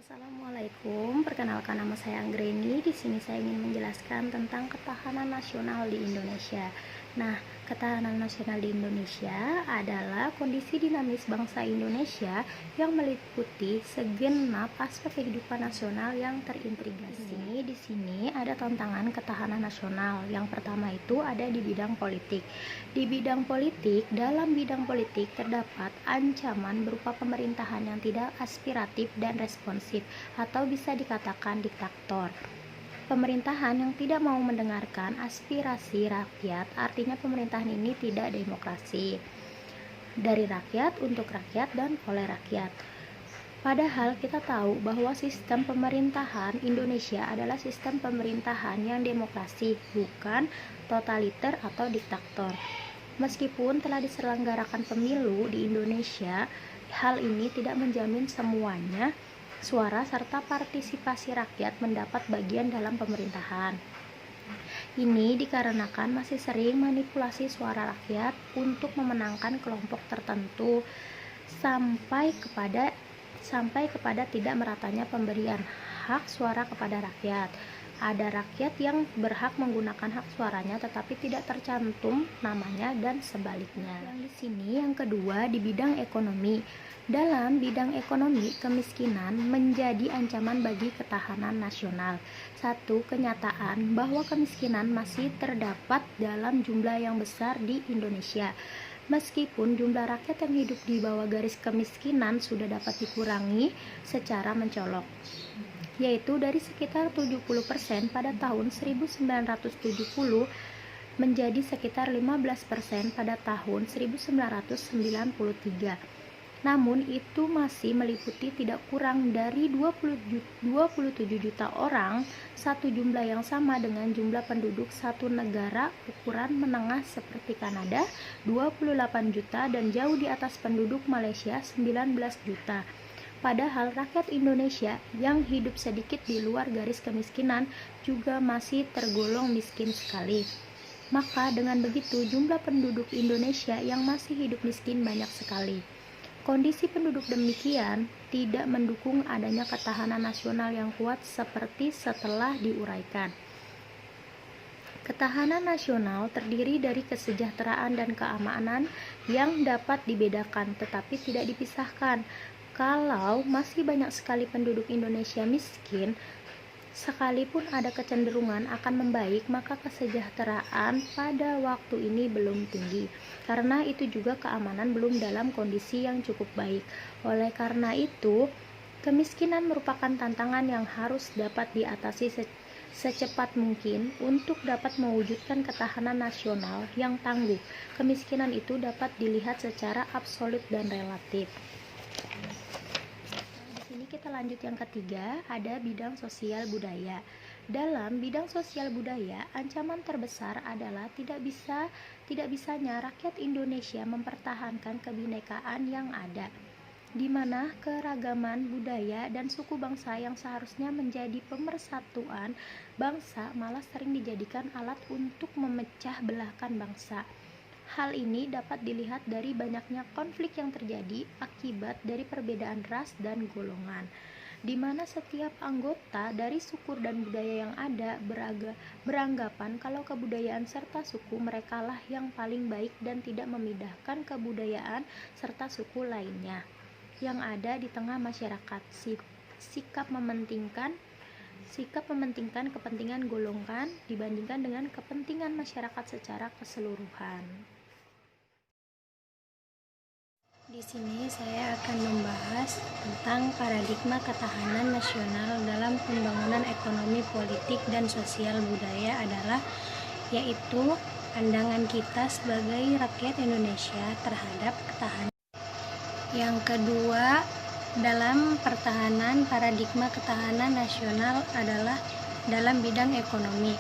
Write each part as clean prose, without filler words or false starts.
Assalamualaikum, perkenalkan nama saya Anggreni. Di sini saya ingin menjelaskan tentang ketahanan nasional di Indonesia. Nah, ketahanan nasional di Indonesia adalah kondisi dinamis bangsa Indonesia yang meliputi segenap aspek kehidupan nasional yang terintegrasi. Di sini ada tantangan ketahanan nasional. Yang pertama itu ada di bidang politik. Dalam bidang politik terdapat ancaman berupa pemerintahan yang tidak aspiratif dan responsif, atau bisa dikatakan diktator. Pemerintahan yang tidak mau mendengarkan aspirasi rakyat, artinya pemerintahan ini tidak demokrasi. Dari rakyat, untuk rakyat, dan oleh rakyat. Padahal kita tahu bahwa sistem pemerintahan Indonesia adalah sistem pemerintahan yang demokrasi, bukan totaliter atau diktator. Meskipun telah diselenggarakan pemilu di Indonesia, hal ini tidak menjamin semuanya suara serta partisipasi rakyat mendapat bagian dalam pemerintahan. Ini dikarenakan masih sering manipulasi suara rakyat untuk memenangkan kelompok tertentu sampai kepada tidak meratanya pemberian hak suara kepada rakyat. Ada rakyat yang berhak menggunakan hak suaranya tetapi tidak tercantum namanya dan sebaliknya. Di sini yang kedua di bidang ekonomi. Dalam bidang ekonomi, kemiskinan menjadi ancaman bagi ketahanan nasional. Satu kenyataan bahwa kemiskinan masih terdapat dalam jumlah yang besar di Indonesia. Meskipun jumlah rakyat yang hidup di bawah garis kemiskinan sudah dapat dikurangi secara mencolok, yaitu dari sekitar 70% pada tahun 1970 menjadi sekitar 15% pada tahun 1993. Namun itu masih meliputi tidak kurang dari 27 juta orang, satu jumlah yang sama dengan jumlah penduduk satu negara ukuran menengah seperti Kanada, 28 juta, dan jauh di atas penduduk Malaysia, 19 juta. Padahal rakyat Indonesia yang hidup sedikit di luar garis kemiskinan juga masih tergolong miskin sekali. Maka dengan begitu jumlah penduduk Indonesia yang masih hidup miskin banyak sekali. Kondisi penduduk demikian tidak mendukung adanya ketahanan nasional yang kuat seperti setelah diuraikan. Ketahanan nasional terdiri dari kesejahteraan dan keamanan yang dapat dibedakan tetapi tidak dipisahkan. Kalau masih banyak sekali penduduk Indonesia miskin, sekalipun ada kecenderungan akan membaik, maka kesejahteraan pada waktu ini belum tinggi. Karena itu juga keamanan belum dalam kondisi yang cukup baik. Oleh karena itu, kemiskinan merupakan tantangan yang harus dapat diatasi secepat mungkin untuk dapat mewujudkan ketahanan nasional yang tangguh. Kemiskinan itu dapat dilihat secara absolut dan relatif. Kita lanjut yang ketiga, ada bidang sosial budaya. Dalam bidang sosial budaya, ancaman terbesar adalah tidak bisanya rakyat Indonesia mempertahankan kebinekaan yang ada, di mana keragaman budaya dan suku bangsa yang seharusnya menjadi pemersatuan bangsa malah sering dijadikan alat untuk memecah belahkan bangsa. Hal ini dapat dilihat dari banyaknya konflik yang terjadi akibat dari perbedaan ras dan golongan, di mana setiap anggota dari suku dan budaya yang ada beranggapan kalau kebudayaan serta suku merekalah yang paling baik dan tidak memindahkan kebudayaan serta suku lainnya yang ada di tengah masyarakat. Sikap mementingkan kepentingan golongan dibandingkan dengan kepentingan masyarakat secara keseluruhan. Di sini saya akan membahas tentang paradigma ketahanan nasional dalam pembangunan ekonomi, politik, dan sosial budaya yaitu pandangan kita sebagai rakyat Indonesia terhadap ketahanan. Yang kedua, dalam pertahanan paradigma ketahanan nasional adalah dalam bidang ekonomi.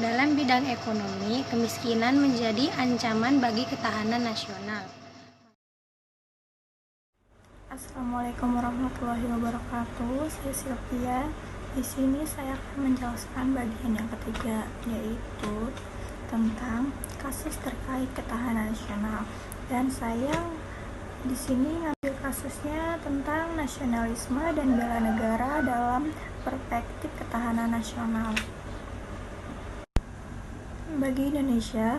Dalam bidang ekonomi, kemiskinan menjadi ancaman bagi ketahanan nasional. Assalamualaikum warahmatullahi wabarakatuh. Saya Sylvia. Di sini saya akan menjelaskan bagian yang ketiga, yaitu tentang kasus terkait ketahanan nasional. Dan saya di sini ngambil Kasusnya tentang nasionalisme dan bela negara dalam perspektif ketahanan nasional. Bagi Indonesia,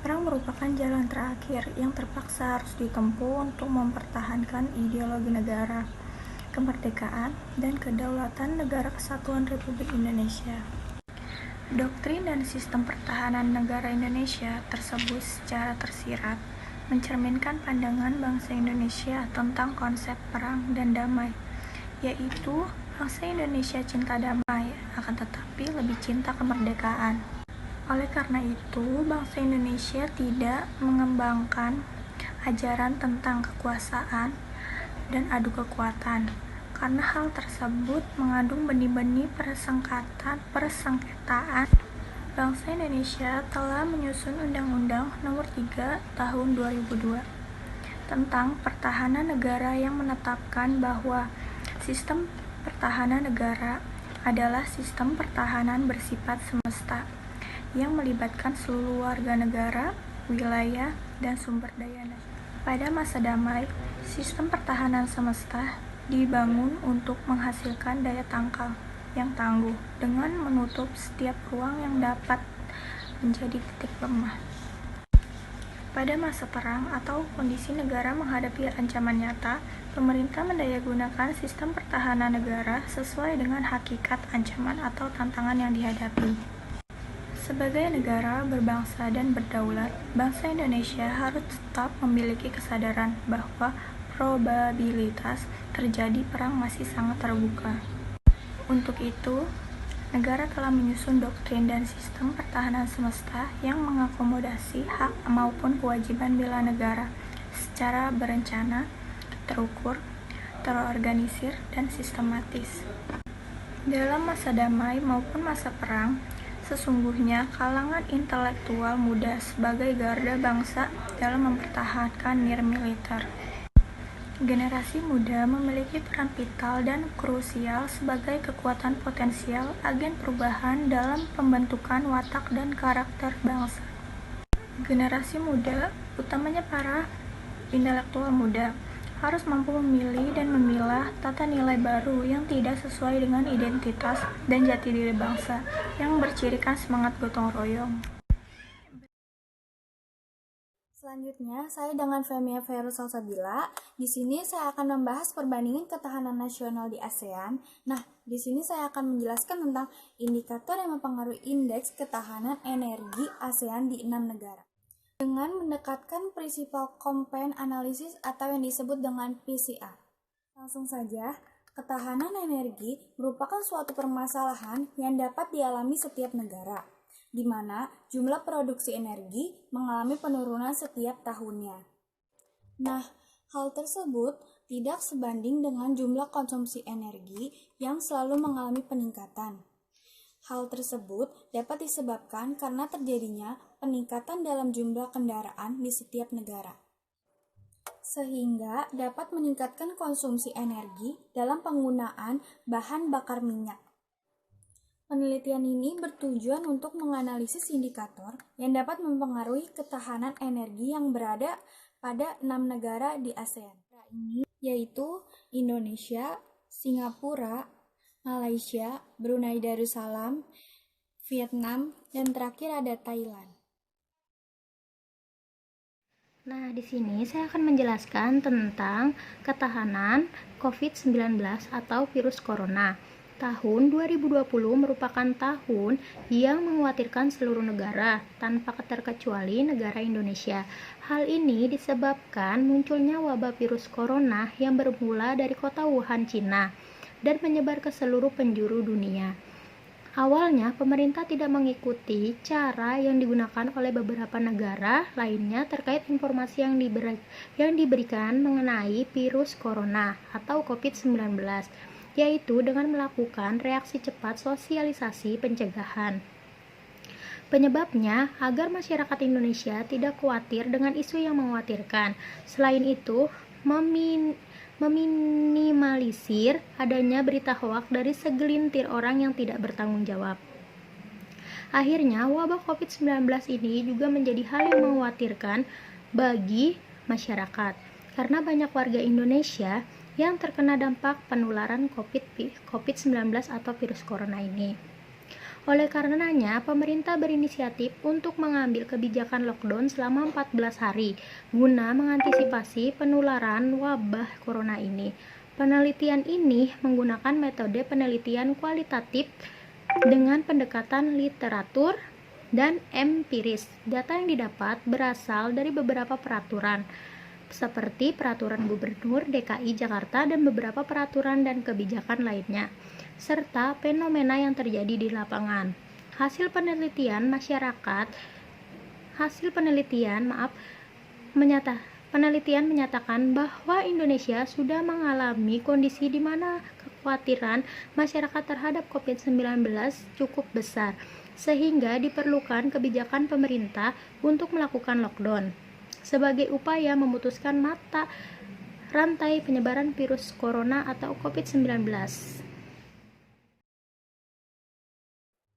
perang merupakan jalan terakhir yang terpaksa harus ditempuh untuk mempertahankan ideologi negara, kemerdekaan, dan kedaulatan Negara Kesatuan Republik Indonesia. Doktrin dan sistem pertahanan negara Indonesia tersebut secara tersirat mencerminkan pandangan bangsa Indonesia tentang konsep perang dan damai, yaitu bangsa Indonesia cinta damai, akan tetapi lebih cinta kemerdekaan. Oleh karena itu, bangsa Indonesia tidak mengembangkan ajaran tentang kekuasaan dan adu kekuatan, karena hal tersebut mengandung benih-benih persengketaan. Bangsa Indonesia telah menyusun Undang-Undang Nomor 3 Tahun 2002 tentang Pertahanan Negara yang menetapkan bahwa sistem pertahanan negara adalah sistem pertahanan bersifat semesta yang melibatkan seluruh warga negara, wilayah, dan sumber daya nasional. Pada masa damai, sistem pertahanan semesta dibangun untuk menghasilkan daya tangkal yang tangguh dengan menutup setiap ruang yang dapat menjadi titik lemah. Pada masa perang atau kondisi negara menghadapi ancaman nyata, pemerintah mendayagunakan sistem pertahanan negara sesuai dengan hakikat ancaman atau tantangan yang dihadapi. Sebagai negara berbangsa dan berdaulat, bangsa Indonesia harus tetap memiliki kesadaran bahwa probabilitas terjadi perang masih sangat terbuka. Untuk itu, negara telah menyusun doktrin dan sistem pertahanan semesta yang mengakomodasi hak maupun kewajiban bela negara secara berencana, terukur, terorganisir, dan sistematis. Dalam masa damai maupun masa perang, sesungguhnya kalangan intelektual muda sebagai garda bangsa dalam mempertahankan nilai militer. Generasi muda memiliki peran vital dan krusial sebagai kekuatan potensial agen perubahan dalam pembentukan watak dan karakter bangsa. Generasi muda, utamanya para intelektual muda, harus mampu memilih dan memilah tata nilai baru yang tidak sesuai dengan identitas dan jati diri bangsa yang bercirikan semangat gotong royong. Selanjutnya, saya dengan Femia Feiruz Salsabila. Di sini saya akan membahas perbandingan ketahanan nasional di ASEAN. Nah, di sini saya akan menjelaskan tentang indikator yang mempengaruhi indeks ketahanan energi ASEAN di 6 negara. Dengan mendekatkan prinsipal combined analysis atau yang disebut dengan PCR. Langsung saja, ketahanan energi merupakan suatu permasalahan yang dapat dialami setiap negara, di mana jumlah produksi energi mengalami penurunan setiap tahunnya. Nah, hal tersebut tidak sebanding dengan jumlah konsumsi energi yang selalu mengalami peningkatan. Hal tersebut dapat disebabkan karena terjadinya peningkatan dalam jumlah kendaraan di setiap negara, sehingga dapat meningkatkan konsumsi energi dalam penggunaan bahan bakar minyak. Penelitian ini bertujuan untuk menganalisis indikator yang dapat mempengaruhi ketahanan energi yang berada pada 6 negara di ASEAN. Ini yaitu Indonesia, Singapura, Malaysia, Brunei Darussalam, Vietnam, dan terakhir ada Thailand. Nah, di sini saya akan menjelaskan tentang ketahanan COVID-19 atau virus corona. Tahun 2020 merupakan tahun yang mengkhawatirkan seluruh negara, tanpa terkecuali negara Indonesia. Hal ini disebabkan munculnya wabah virus corona yang bermula dari kota Wuhan, Cina, dan menyebar ke seluruh penjuru dunia. Awalnya, pemerintah tidak mengikuti cara yang digunakan oleh beberapa negara lainnya terkait informasi yang diberikan mengenai virus corona atau COVID-19. Yaitu dengan melakukan reaksi cepat sosialisasi pencegahan. Penyebabnya agar masyarakat Indonesia tidak khawatir dengan isu yang mengkhawatirkan. Selain itu, meminimalisir adanya berita hoaks dari segelintir orang yang tidak bertanggung jawab. Akhirnya, wabah COVID-19 ini juga menjadi hal yang mengkhawatirkan bagi masyarakat. karena banyak warga Indonesia yang terkena dampak penularan COVID-19 atau virus corona ini. Oleh karenanya, pemerintah berinisiatif untuk mengambil kebijakan lockdown selama 14 hari guna mengantisipasi penularan wabah corona ini. Penelitian ini menggunakan metode penelitian kualitatif dengan pendekatan literatur dan empiris. Data yang didapat berasal dari beberapa peraturan, seperti Peraturan Gubernur DKI Jakarta dan beberapa peraturan dan kebijakan lainnya, serta fenomena yang terjadi di lapangan. Hasil penelitian menyatakan bahwa Indonesia sudah mengalami kondisi di mana kekhawatiran masyarakat terhadap COVID-19 cukup besar, sehingga diperlukan kebijakan pemerintah untuk melakukan lockdown sebagai upaya memutuskan mata rantai penyebaran virus corona atau COVID-19.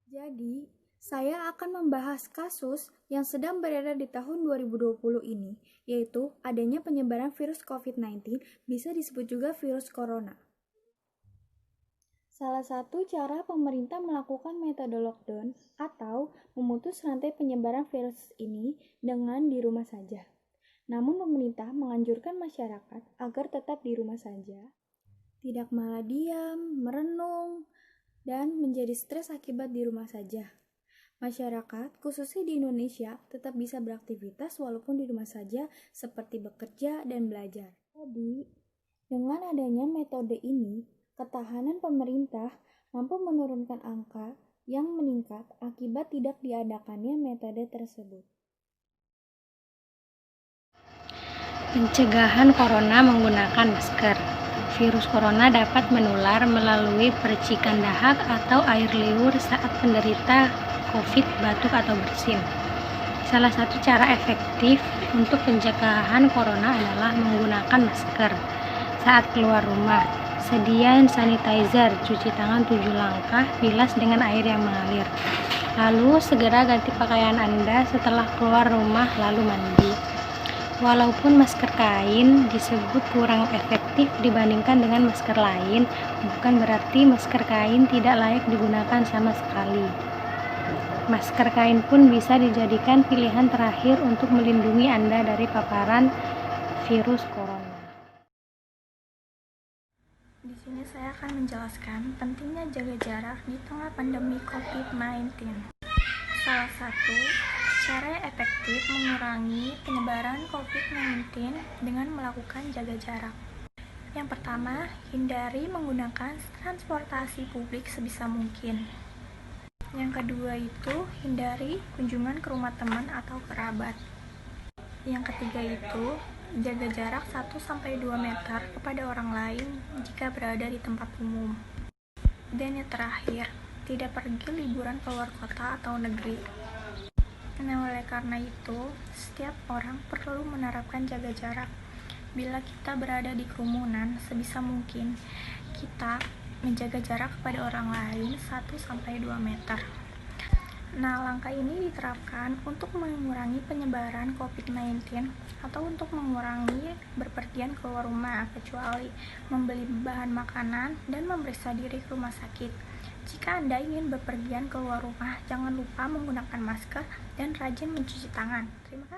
Jadi, saya akan membahas kasus yang sedang beredar di tahun 2020 ini, yaitu adanya penyebaran virus COVID-19, bisa disebut juga virus corona. Salah satu cara pemerintah melakukan metode lockdown atau memutus rantai penyebaran virus ini dengan di rumah saja. Namun pemerintah menganjurkan masyarakat agar tetap di rumah saja, tidak malah diam, merenung, dan menjadi stres akibat di rumah saja. Masyarakat, khususnya di Indonesia, tetap bisa beraktivitas walaupun di rumah saja, seperti bekerja dan belajar. Jadi, dengan adanya metode ini, ketahanan pemerintah mampu menurunkan angka yang meningkat akibat tidak diadakannya metode tersebut. Pencegahan corona menggunakan masker. Virus corona dapat menular melalui percikan dahak atau air liur saat penderita COVID batuk atau bersin. Salah satu cara efektif untuk pencegahan corona adalah menggunakan masker saat keluar rumah. Sedia hand sanitizer, cuci tangan 7 langkah, bilas dengan air yang mengalir. Lalu segera ganti pakaian Anda setelah keluar rumah lalu mandi. Walaupun masker kain disebut kurang efektif dibandingkan dengan masker lain, bukan berarti masker kain tidak layak digunakan sama sekali. Masker kain pun bisa dijadikan pilihan terakhir untuk melindungi Anda dari paparan virus corona. Di sini saya akan menjelaskan pentingnya jaga jarak di tengah pandemi COVID-19. Salah satu cara yang efektif mengurangi penyebaran COVID-19 dengan melakukan jaga jarak. Yang pertama, hindari menggunakan transportasi publik sebisa mungkin. Yang kedua itu, hindari kunjungan ke rumah teman atau kerabat. Yang ketiga itu, jaga jarak 1-2 meter kepada orang lain jika berada di tempat umum. Dan yang terakhir, tidak pergi liburan keluar kota atau negeri. Nah, oleh karena itu, setiap orang perlu menerapkan jaga jarak. Bila kita berada di kerumunan, sebisa mungkin kita menjaga jarak kepada orang lain 1-2 meter. Nah, langkah ini diterapkan untuk mengurangi penyebaran COVID-19 atau untuk mengurangi berpergian keluar rumah, kecuali membeli bahan makanan dan memeriksa diri ke rumah sakit. Jika Anda ingin bepergian keluar rumah, jangan lupa menggunakan masker dan rajin mencuci tangan. Terima kasih.